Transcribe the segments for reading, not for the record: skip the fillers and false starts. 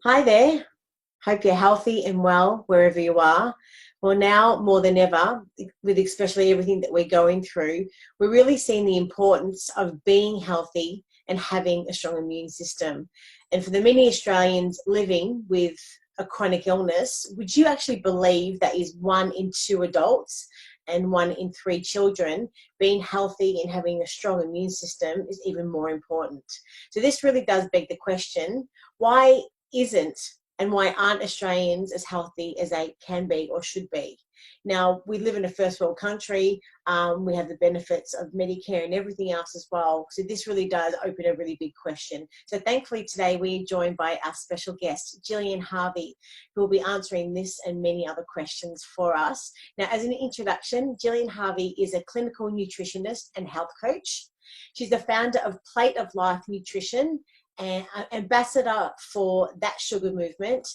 Hi there. Hope you're healthy and well wherever you are. Well, now more than ever, with especially everything that we're going through, we're really seeing the importance of being healthy and having a strong immune system. And for the many Australians living with a chronic illness, would you actually believe that is 1 in 2 adults and 1 in 3 children, being healthy and having a strong immune system is even more important. So this really does beg the question, why isn't and why aren't Australians as healthy as they can be or should be? Now, we live in a first world country. We have the benefits of Medicare and everything else as well. So this really does open a really big question. So thankfully today we're joined by our special guest, Gillian Harvey, who will be answering this and many other questions for us. Now, as an introduction, Gillian Harvey is a clinical nutritionist and health coach. She's the founder of Plate of Life Nutrition and ambassador for That Sugar movement,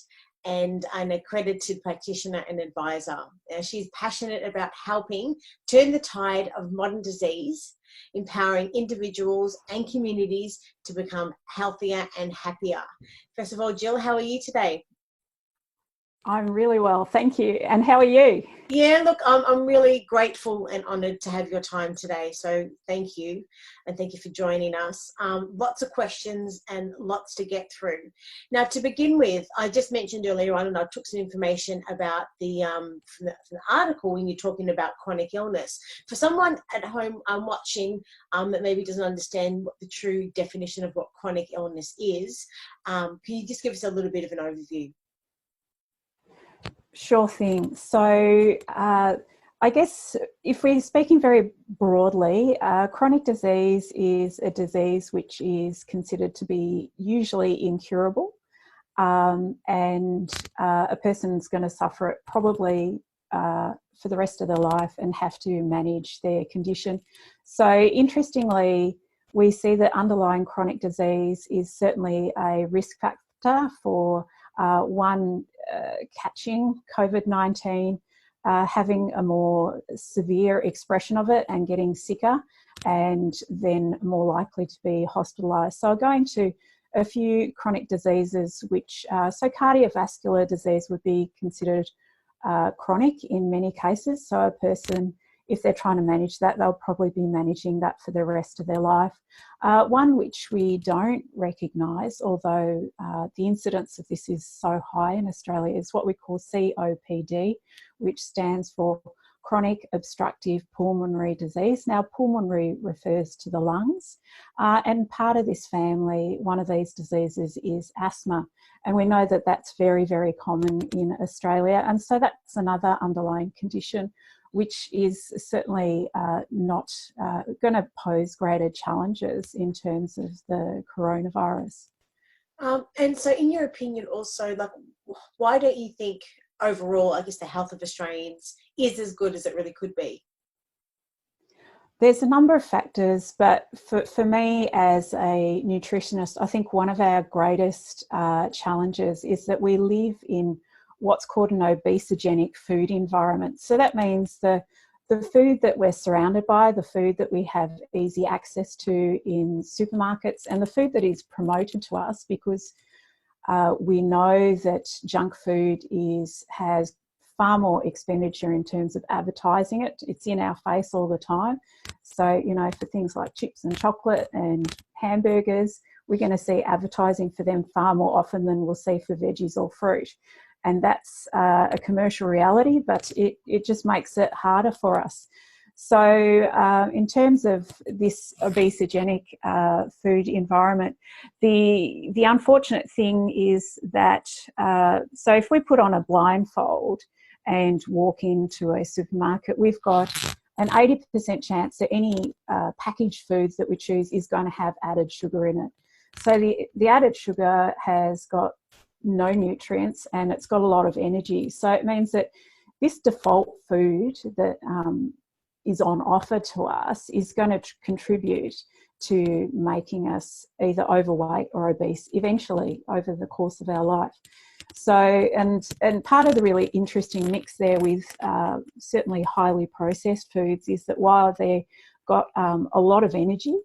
and an accredited practitioner and advisor. She's passionate about helping turn the tide of modern disease, empowering individuals and communities to become healthier and happier. First of all, Jill, how are you today? I'm really well, thank you. And how are you? Yeah, look, I'm really grateful and honoured to have your time today. So thank you. And thank you for joining us. Lots of questions and lots to get through. Now, to begin with, I just mentioned earlier on, and I took some information about from the article when you're talking about chronic illness. For someone at home watching that maybe doesn't understand what the true definition of what chronic illness is, can you just give us a little bit of an overview? Sure thing. So I guess if we're speaking very broadly, chronic disease is a disease which is considered to be usually incurable, and a person's going to suffer it probably for the rest of their life and have to manage their condition. So interestingly, we see that underlying chronic disease is certainly a risk factor for catching COVID-19, having a more severe expression of it and getting sicker, and then more likely to be hospitalised. So I'll go into a few chronic diseases which, so cardiovascular disease would be considered chronic in many cases. So a person, if they're trying to manage that, they'll probably be managing that for the rest of their life. One which we don't recognise, although the incidence of this is so high in Australia, is what we call COPD, which stands for chronic obstructive pulmonary disease. Now, pulmonary refers to the lungs, and part of this family, one of these diseases is asthma. And we know that that's very, very common in Australia. And so that's another underlying condition which is certainly not going to pose greater challenges in terms of the coronavirus. And so in your opinion also, like, why don't you think overall, I guess, the health of Australians is as good as it really could be? There's a number of factors, but for me as a nutritionist, I think one of our greatest challenges is that we live in what's called an obesogenic food environment. So that means the food that we're surrounded by, the food that we have easy access to in supermarkets, and the food that is promoted to us, because we know that junk food has far more expenditure in terms of advertising it. It's in our face all the time. So, you know, for things like chips and chocolate and hamburgers, we're going to see advertising for them far more often than we'll see for veggies or fruit. And that's a commercial reality, but it just makes it harder for us. So in terms of this obesogenic food environment, the unfortunate thing is that, so if we put on a blindfold and walk into a supermarket, we've got an 80% chance that any packaged foods that we choose is going to have added sugar in it. So the added sugar has got no nutrients and it's got a lot of energy. So it means that this default food that is on offer to us is going to contribute to making us either overweight or obese eventually over the course of our life. So, and part of the really interesting mix there with certainly highly processed foods is that while they've got a lot of energy,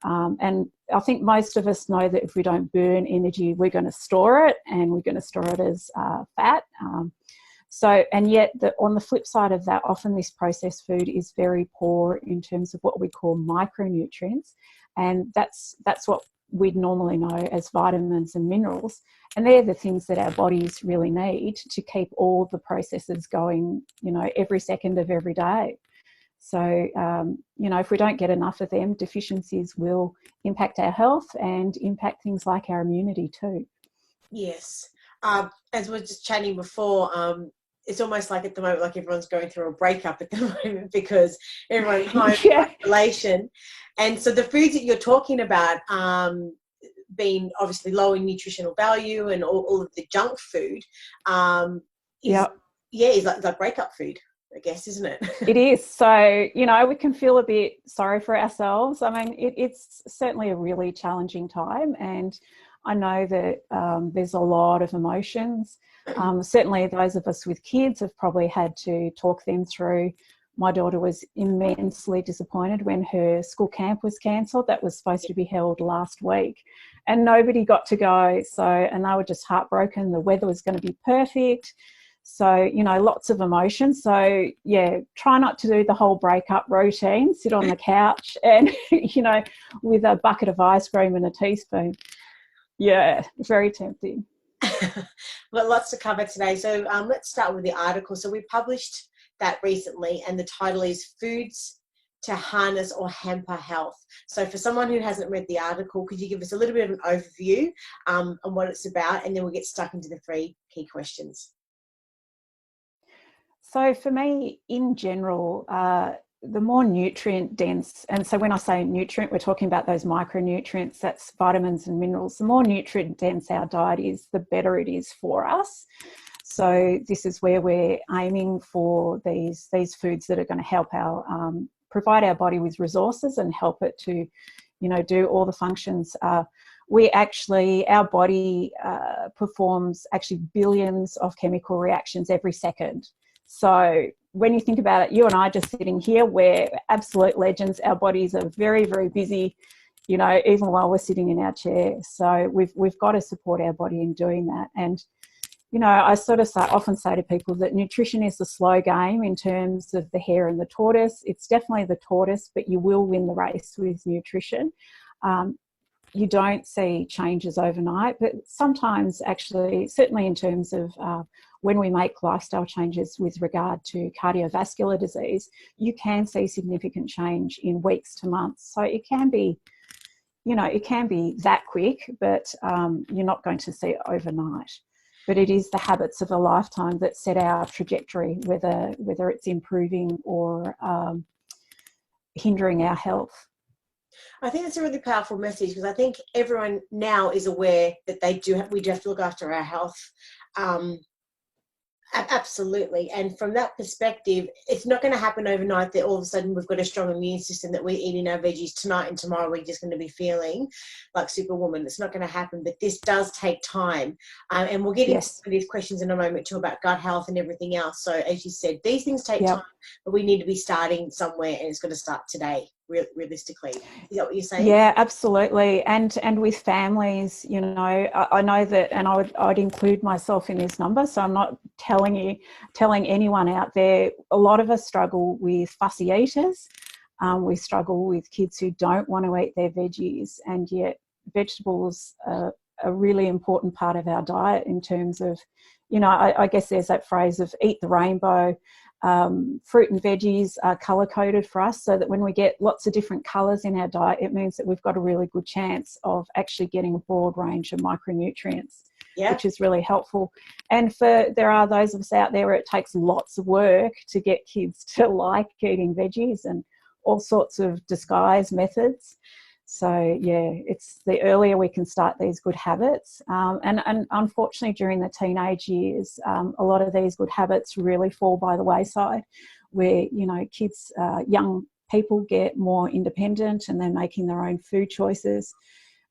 and I think most of us know that if we don't burn energy, we're going to store it, and we're going to store it as fat. And yet on the flip side of that, often this processed food is very poor in terms of what we call micronutrients, and that's what we'd normally know as vitamins and minerals, and they're the things that our bodies really need to keep all the processes going, every second of every day. So, if we don't get enough of them, deficiencies will impact our health and impact things like our immunity too. Yes. As we were just chatting before, it's almost like at the moment, like everyone's going through a breakup at the moment because everyone's home in isolation. And so the foods that you're talking about, being obviously low in nutritional value and all of the junk food, is like breakup food, I guess, isn't it? It is. So, we can feel a bit sorry for ourselves. I mean, it's certainly a really challenging time, and I know that there's a lot of emotions. Certainly those of us with kids have probably had to talk them through. My daughter was immensely disappointed when her school camp was cancelled. That was supposed to be held last week, and nobody got to go. And they were just heartbroken. The weather was going to be perfect. So, lots of emotion. So, yeah, try not to do the whole breakup routine. Sit on the couch and, with a bucket of ice cream and a teaspoon. Yeah, very tempting. Well, lots to cover today. So let's start with the article. So we published that recently, and the title is Foods to Harness or Hamper Health. So for someone who hasn't read the article, could you give us a little bit of an overview on what it's about, and then we'll get stuck into the 3 key questions. So for me, in general, the more nutrient dense, and so when I say nutrient, we're talking about those micronutrients, that's vitamins and minerals. The more nutrient dense our diet is, the better it is for us. So this is where we're aiming for these foods that are going to help provide our body with resources and help it to, do all the functions. Our body performs actually billions of chemical reactions every second. So when you think about it, you and I just sitting here, we're absolute legends. Our bodies are very, very busy, even while we're sitting in our chair. So we've got to support our body in doing that. And, I often say to people that nutrition is a slow game in terms of the hare and the tortoise. It's definitely the tortoise, but you will win the race with nutrition. You don't see changes overnight, but sometimes actually, certainly in terms of when we make lifestyle changes with regard to cardiovascular disease, you can see significant change in weeks to months. So it can be, it can be that quick, but you're not going to see it overnight. But it is the habits of a lifetime that set our trajectory, whether it's improving or hindering our health. I think that's a really powerful message, because I think everyone now is aware that we do have to look after our health. Absolutely. And from that perspective, it's not going to happen overnight that all of a sudden we've got a strong immune system, that we're eating our veggies tonight and tomorrow we're just going to be feeling like Superwoman. It's not going to happen, but this does take time. And we'll get into some of these questions in a moment too, about gut health and everything else. So as you said, these things take time, but we need to be starting somewhere, and it's got to start today, realistically. Is that what you're saying? Yeah, absolutely. And with families, I know that, and I'd include myself in this number, so I'm not telling anyone out there. A lot of us struggle with fussy eaters. We struggle with kids who don't want to eat their veggies, and yet vegetables are a really important part of our diet in terms of, I guess there's that phrase of eat the rainbow. Fruit and veggies are colour coded for us, so that when we get lots of different colours in our diet, it means that we've got a really good chance of actually getting a broad range of micronutrients, which is really helpful. And there are those of us out there where it takes lots of work to get kids to like eating veggies, and all sorts of disguise methods. So it's the earlier we can start these good habits, and unfortunately during the teenage years, a lot of these good habits really fall by the wayside, where kids, young people get more independent and they're making their own food choices,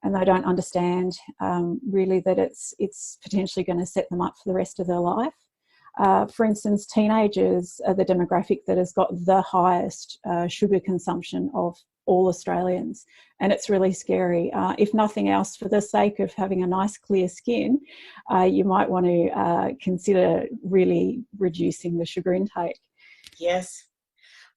and they don't understand really that it's potentially going to set them up for the rest of their life. For instance, teenagers are the demographic that has got the highest sugar consumption of all Australians. And it's really scary. If nothing else, for the sake of having a nice clear skin, you might want to consider really reducing the sugar intake. Yes.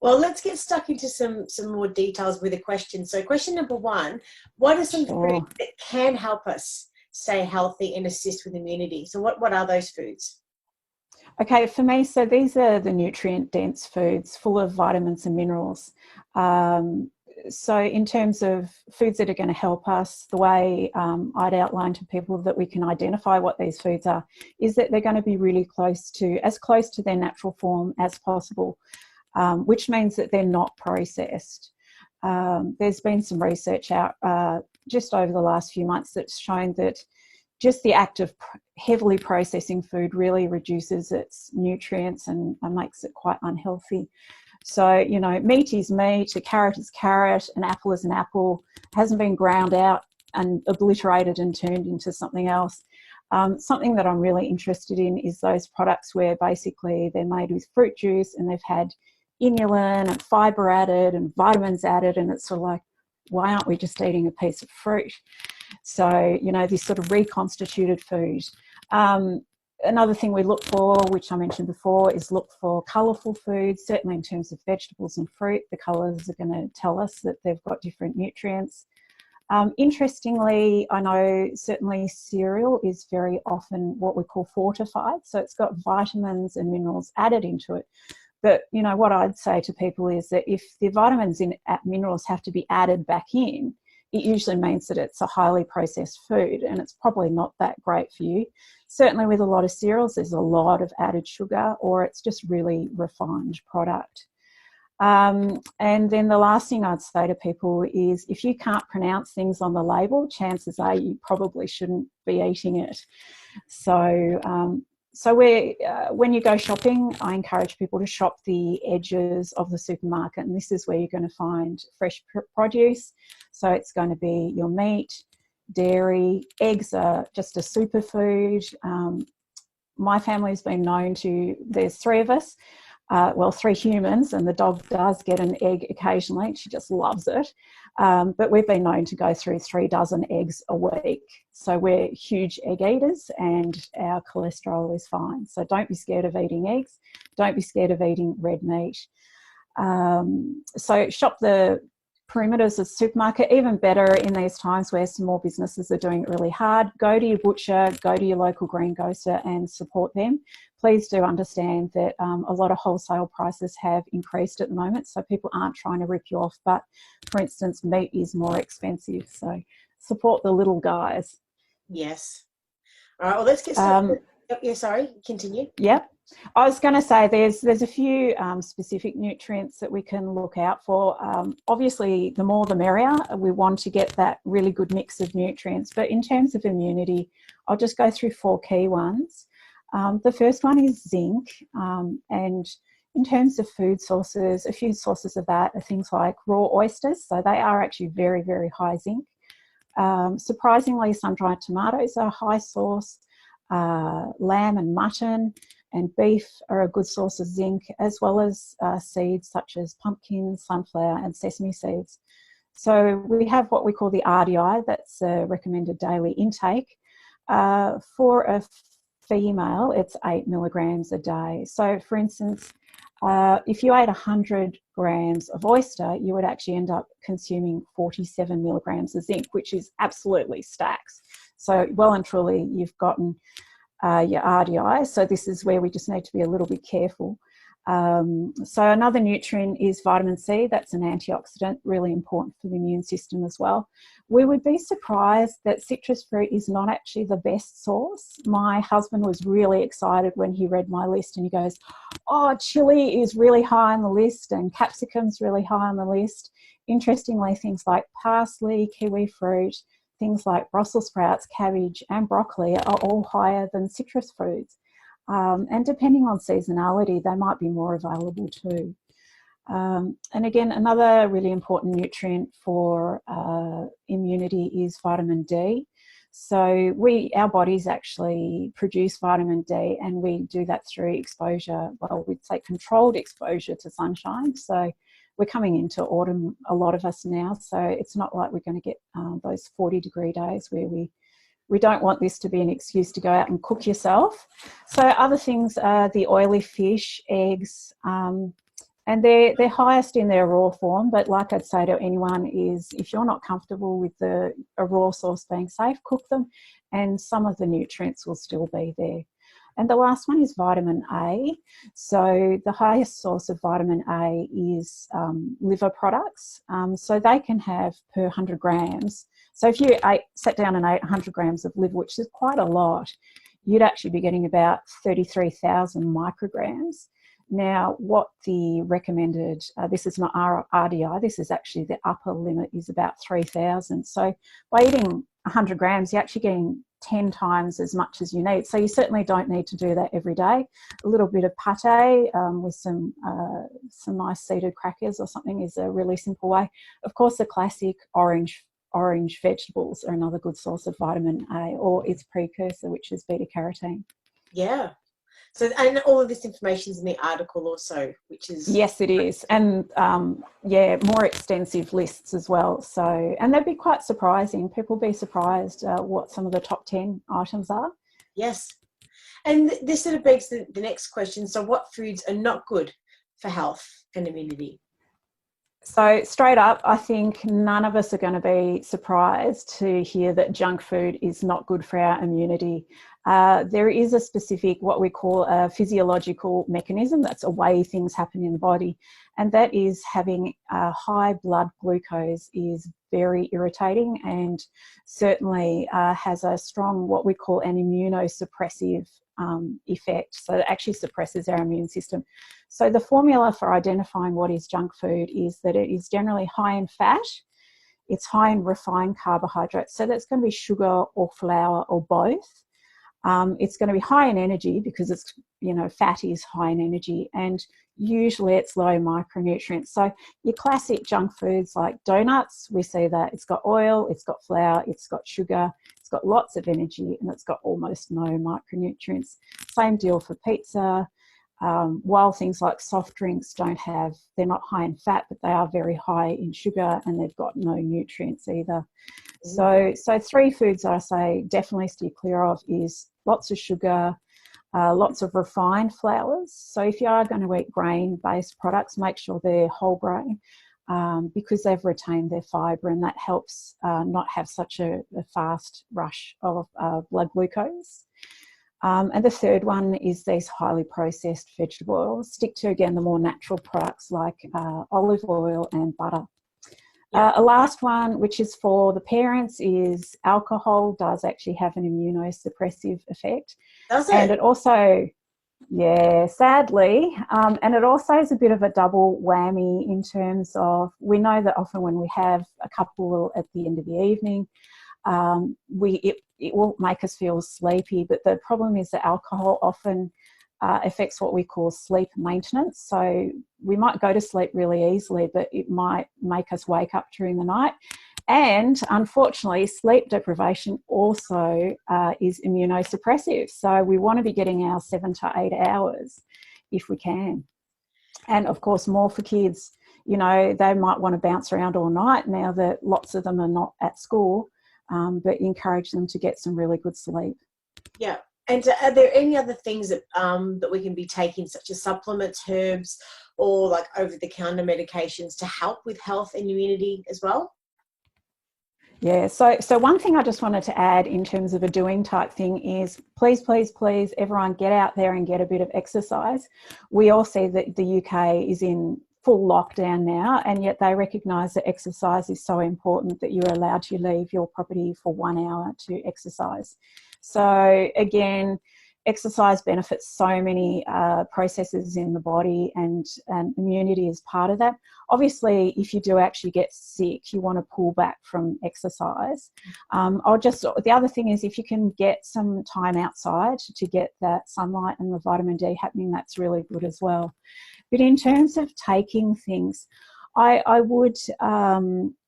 Well, let's get stuck into some more details with a question. So question number one, what are some foods that can help us stay healthy and assist with immunity? So what are those foods? Okay, for me, so these are the nutrient-dense foods full of vitamins and minerals. So in terms of foods that are going to help us, the way I'd outline to people that we can identify what these foods are is that they're going to be really close to their natural form as possible, which means that they're not processed. There's been some research out just over the last few months that's shown that just the act of heavily processing food really reduces its nutrients and makes it quite unhealthy. So, you know, meat is meat, a carrot is carrot, an apple is an apple, hasn't been ground out and obliterated and turned into something else. Something that I'm really interested in is those products where basically they're made with fruit juice and they've had inulin and fibre added and vitamins added, and it's sort of like, why aren't we just eating a piece of fruit? So, you know, this sort of reconstituted food. Another thing we look for, which I mentioned before, is look for colourful foods. Certainly in terms of vegetables and fruit, the colours are going to tell us that they've got different nutrients. Interestingly, I know certainly cereal is very often what we call fortified. So it's got vitamins and minerals added into it. But, you know, what I'd say to people is that if the vitamins and minerals have to be added back in, it usually means that it's a highly processed food and it's probably not that great for you. Certainly with a lot of cereals, there's a lot of added sugar, or it's just really refined product. And then the last thing I'd say to people is if you can't pronounce things on the label, chances are you probably shouldn't be eating it. So when you go shopping, I encourage people to shop the edges of the supermarket, and this is where you're going to find fresh produce. So it's going to be your meat, dairy, eggs are just a superfood. My family's been known to, there's three of us, three humans, and the dog does get an egg occasionally. She just loves it. But we've been known to go through 3 dozen eggs a week. So we're huge egg eaters and our cholesterol is fine. So don't be scared of eating eggs. Don't be scared of eating red meat. So shop the perimeters of the supermarket. Even better in these times where small businesses are doing it really hard, go to your butcher, go to your local greengrocer and support them. Please do understand that a lot of wholesale prices have increased at the moment, so people aren't trying to rip you off, but for instance, meat is more expensive, so support the little guys. Yes. All right, well, let's get started. Yeah, sorry, continue. Yep. I was going to say there's a few specific nutrients that we can look out for. Obviously, the more the merrier. We want to get that really good mix of nutrients. But in terms of immunity, I'll just go through 4 key ones. The first one is zinc. And in terms of food sources, a few sources of that are things like raw oysters. So they are actually very, very high zinc. Surprisingly, sun-dried tomatoes are a high source. Lamb and mutton and beef are a good source of zinc, as well as seeds such as pumpkins, sunflower and sesame seeds. So we have what we call the RDI, that's a recommended daily intake. For a female, it's 8 milligrams a day. So for instance, if you ate 100 grams of oyster, you would actually end up consuming 47 milligrams of zinc, which is absolutely stacks. So well and truly, you've gotten your RDI. So this is where we just need to be a little bit careful. So another nutrient is vitamin C. That's an antioxidant, really important for the immune system as well. We would be surprised that citrus fruit is not actually the best source. My husband was really excited when he read my list and he goes, oh, chili is really high on the list and capsicum's really high on the list. Interestingly, things like parsley, kiwi fruit, things like Brussels sprouts, cabbage and broccoli are all higher than citrus fruits. And depending on seasonality, they might be more available too. And again, another really important nutrient for immunity is vitamin D. So our bodies actually produce vitamin D, and we do that through exposure, well, we'd say controlled exposure to sunshine. So we're coming into autumn, a lot of us now, so it's not like we're going to get those 40-degree days where we don't want this to be an excuse to go out and cook yourself. So other things are the oily fish, eggs, and they're highest in their raw form, but like I'd say to anyone is, if you're not comfortable with a raw source being safe, cook them, and some of the nutrients will still be there. And the last one is vitamin A. So the highest source of vitamin A is liver products. So they can have per 100 grams. So if you sat down and ate 100 grams of liver, which is quite a lot, you'd actually be getting about 33,000 micrograms. Now, what the recommended, this is not RDI, this is actually the upper limit, is about 3,000. So by eating 100 grams, you're actually getting 10 times as much as you need. So you certainly don't need to do that every day. A little bit of pate with some nice seeded crackers or something is a really simple way. Of course, the classic orange vegetables are another good source of vitamin A, or its precursor, which is beta carotene. Yeah. So, and all of this information is in the article also, which is... Yes, it is. And yeah, more extensive lists as well. So, and they'd be quite surprising. People be surprised what some of the top 10 items are. Yes. And this sort of begs the next question. So what foods are not good for health and immunity? So straight up, I think none of us are going to be surprised to hear that junk food is not good for our immunity. There is a specific, what we call a physiological mechanism. That's a way things happen in the body. And that is having high blood glucose is very irritating and certainly has a strong, what we call an immunosuppressive effect. So it actually suppresses our immune system. So the formula for identifying what is junk food is that it is generally high in fat, it's high in refined carbohydrates. So that's going to be sugar or flour or both. It's going to be high in energy because it's, fat is high in energy, and usually it's low in micronutrients. So your classic junk foods like donuts, we see that it's got oil, it's got flour, it's got sugar, it's got lots of energy, and it's got almost no micronutrients. Same deal for pizza. While things like soft drinks they're not high in fat, but they are very high in sugar and they've got no nutrients either. So three foods I say definitely steer clear of is lots of sugar, lots of refined flours. So if you are going to eat grain-based products, make sure they're whole grain because they've retained their fibre, and that helps not have such a fast rush of blood glucose. And the third one is these highly processed vegetable oils. Stick to, again, the more natural products like olive oil and butter. A last one, which is for the parents, is alcohol does actually have an immunosuppressive effect. Does it? And it also, yeah, sadly, and it also is a bit of a double whammy in terms of, we know that often when we have a couple at the end of the evening, it will make us feel sleepy, but the problem is that alcohol often affects what we call sleep maintenance. So we might go to sleep really easily, but it might make us wake up during the night. And unfortunately, sleep deprivation also is immunosuppressive. So we want to be getting our 7 to 8 hours if we can. And of course, more for kids, they might want to bounce around all night now that lots of them are not at school. But encourage them to get some really good sleep. Yeah. And are there any other things that we can be taking, such as supplements, herbs, or like over-the-counter medications to help with health and immunity as well? Yeah, so one thing I just wanted to add in terms of a doing type thing is please, everyone get out there and get a bit of exercise. We all see that the UK is in full lockdown now, and yet they recognise that exercise is so important that you're allowed to leave your property for 1 hour to exercise. So again, exercise benefits so many processes in the body, and immunity is part of that. Obviously, if you do actually get sick, you want to pull back from exercise. The other thing is, if you can get some time outside to get that sunlight and the vitamin D happening, that's really good as well. But in terms of taking things, I would,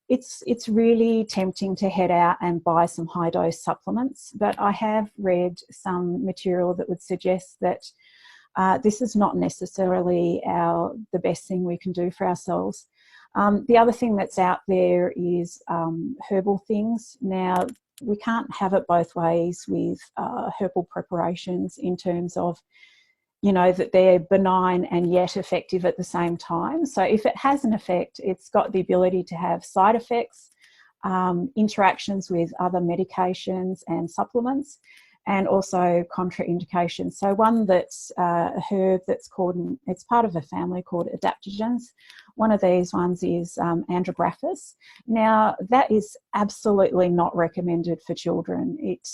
it's really tempting to head out and buy some high dose supplements, but I have read some material that would suggest that this is not necessarily the best thing we can do for ourselves. The other thing that's out there is herbal things. Now, we can't have it both ways with herbal preparations in terms of, you know, that they're benign and yet effective at the same time. So if it has an effect, it's got the ability to have side effects, interactions with other medications and supplements, and also contraindications. So one that's a herb that's called, it's part of a family called adaptogens. One of these ones is andrographis. Now, that is absolutely not recommended for children. It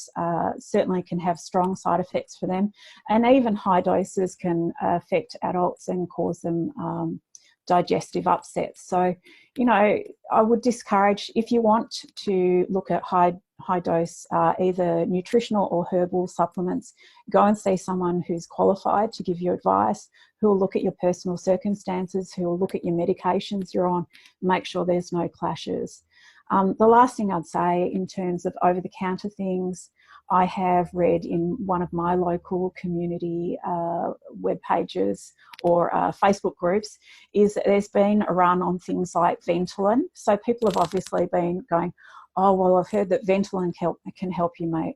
certainly can have strong side effects for them, and even high doses can affect adults and cause them digestive upsets. So, you know, I would discourage, if you want to look at high dose, either nutritional or herbal supplements, go and see someone who's qualified to give you advice, who will look at your personal circumstances, who will look at your medications you're on, make sure there's no clashes. The last thing I'd say in terms of over-the-counter things, I have read in one of my local community web pages or Facebook groups is that there's been a run on things like Ventolin. So people have obviously been going, oh, well, I've heard that Ventolin can help you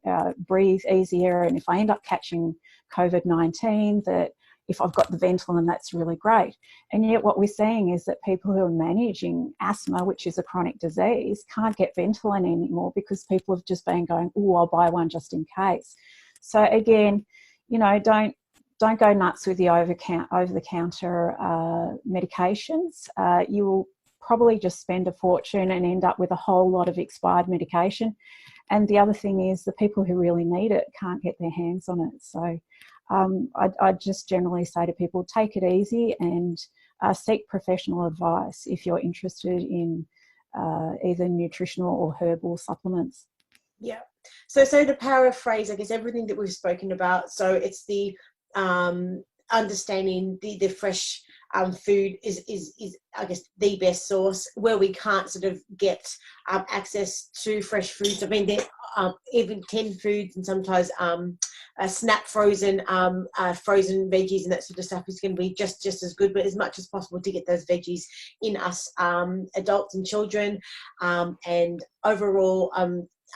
breathe easier, and if I end up catching COVID-19, that if I've got the Ventolin, that's really great. And yet what we're seeing is that people who are managing asthma, which is a chronic disease, can't get Ventolin anymore because people have just been going, oh, I'll buy one just in case. So again, you know, don't go nuts with the over-the-counter medications. You will probably just spend a fortune and end up with a whole lot of expired medication. And the other thing is the people who really need it can't get their hands on it. So I just generally say to people, take it easy and seek professional advice if you're interested in either nutritional or herbal supplements. Yeah. So to paraphrase, I guess, everything that we've spoken about, so it's the understanding the fresh food is I guess the best source where we can't sort of get access to fresh foods. I mean, there even tinned foods and sometimes snap frozen veggies and that sort of stuff is going to be just as good, but as much as possible to get those veggies in us adults and children, and overall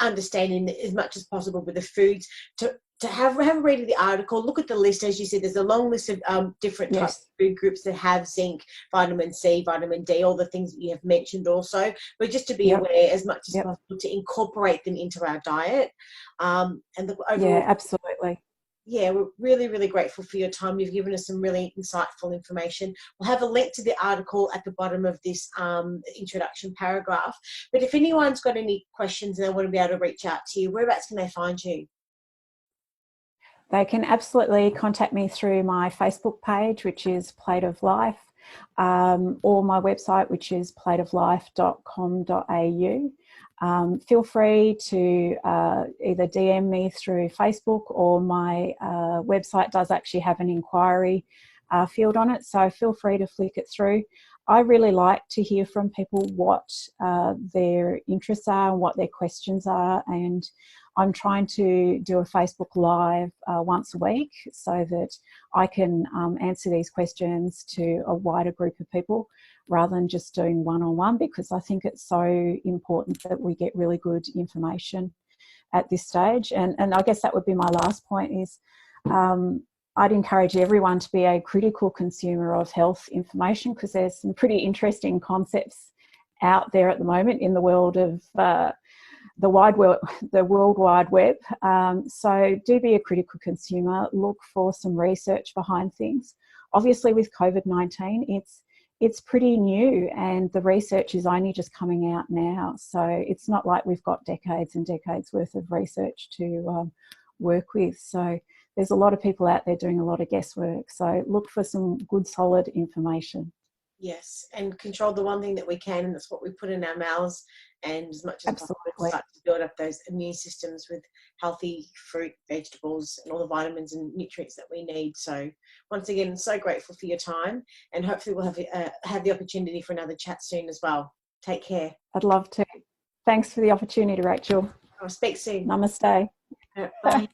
understanding as much as possible with the foods to have a read of the article, look at the list. As you said, there's a long list of different types of food groups that have zinc, vitamin C, vitamin D, all the things that you have mentioned also, but just to be aware as much as possible to incorporate them into our diet. And the overall, absolutely. Yeah, we're really, really grateful for your time. You've given us some really insightful information. We'll have a link to the article at the bottom of this introduction paragraph. But if anyone's got any questions and they want to be able to reach out to you, whereabouts can they find you? They can absolutely contact me through my Facebook page, which is Plate of Life, or my website, which is plateoflife.com.au. Feel free to either DM me through Facebook, or my website does actually have an inquiry field on it, so feel free to flick it through. I really like to hear from people what their interests are and what their questions are, and I'm trying to do a Facebook Live once a week so that I can answer these questions to a wider group of people rather than just doing one-on-one, because I think it's so important that we get really good information at this stage. And I guess that would be my last point is I'd encourage everyone to be a critical consumer of health information, because there's some pretty interesting concepts out there at the moment in the world of the World Wide Web. So do be a critical consumer. Look for some research behind things. Obviously, with COVID-19, it's pretty new, and the research is only just coming out now. So it's not like we've got decades and decades worth of research to work with. So there's a lot of people out there doing a lot of guesswork. So look for some good, solid information. Yes, and control the one thing that we can, and that's what we put in our mouths. And as much as possible, start to build up those immune systems with healthy fruit, vegetables, and all the vitamins and nutrients that we need. So once again, so grateful for your time, and hopefully we'll have the opportunity for another chat soon as well. Take care. I'd love to. Thanks for the opportunity, Rachel. I'll speak soon. Namaste. Bye.